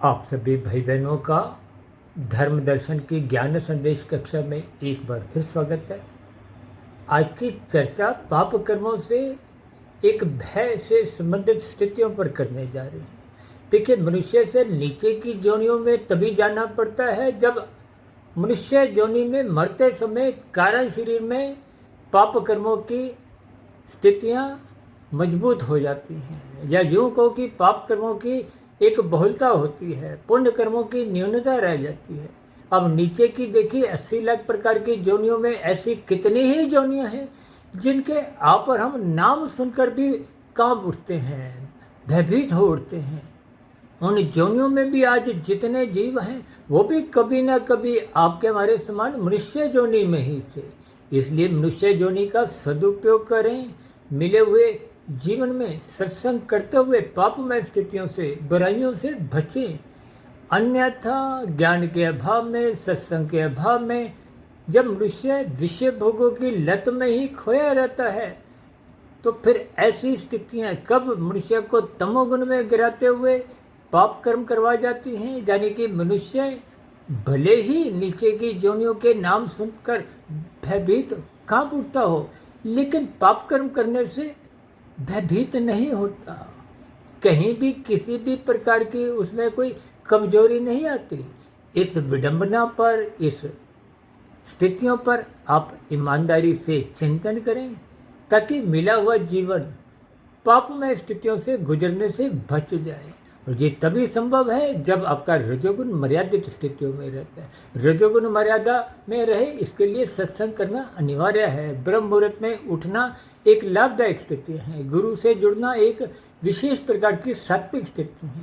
आप सभी भाई बहनों का धर्म दर्शन की ज्ञान संदेश कक्षा में एक बार फिर स्वागत है। आज की चर्चा पाप कर्मों से एक भय से संबंधित स्थितियों पर करने जा रही है। देखिए, मनुष्य से नीचे की योनियों में तभी जाना पड़ता है जब मनुष्य योनि में मरते समय कारण शरीर में पाप कर्मों की स्थितियाँ मजबूत हो जाती हैं, या यूँ कहो कि पाप कर्मों की एक बहुलता होती है, पुण्य कर्मों की न्यूनता रह जाती है। अब नीचे की देखिए 80 लाख प्रकार की जोनियों में ऐसी कितनी ही जोनियाँ हैं जिनके आप और हम नाम सुनकर भी कांप उठते हैं, भयभीत हो उठते हैं। उन जोनियों में भी आज जितने जीव हैं वो भी कभी ना कभी आपके हमारे समान मनुष्य जोनि में ही थे। इसलिए मनुष्य जोनि का सदुपयोग करें, मिले हुए जीवन में सत्संग करते हुए पापमय स्थितियों से, बुराइयों से बचें। अन्यथा ज्ञान के अभाव में, सत्संग के अभाव में जब मनुष्य विषय भोगों की लत में ही खोया रहता है तो फिर ऐसी स्थितियां कब मनुष्य को तमोगुण में गिराते हुए पाप कर्म करवा जाती हैं। यानी कि मनुष्य भले ही नीचे की योनियों के नाम सुनकर भयभीत कांप उठता हो, लेकिन पाप कर्म करने से भयभीत नहीं होता। कहीं भी किसी भी प्रकार की उसमें कोई कमजोरी नहीं आती। इस विडंबना पर, इस स्थितियों पर आप ईमानदारी से चिंतन करें ताकि मिला हुआ जीवन पापमय स्थितियों से गुजरने से बच जाए। और ये तभी संभव है जब आपका रजोगुण मर्यादित स्थितियों में रहता है। रजोगुण मर्यादा में रहे, इसके लिए सत्संग करना अनिवार्य है। ब्रह्म मुहूर्त में उठना एक लाभदायक स्थिति है। गुरु से जुड़ना एक विशेष प्रकार की सात्विक स्थिति है।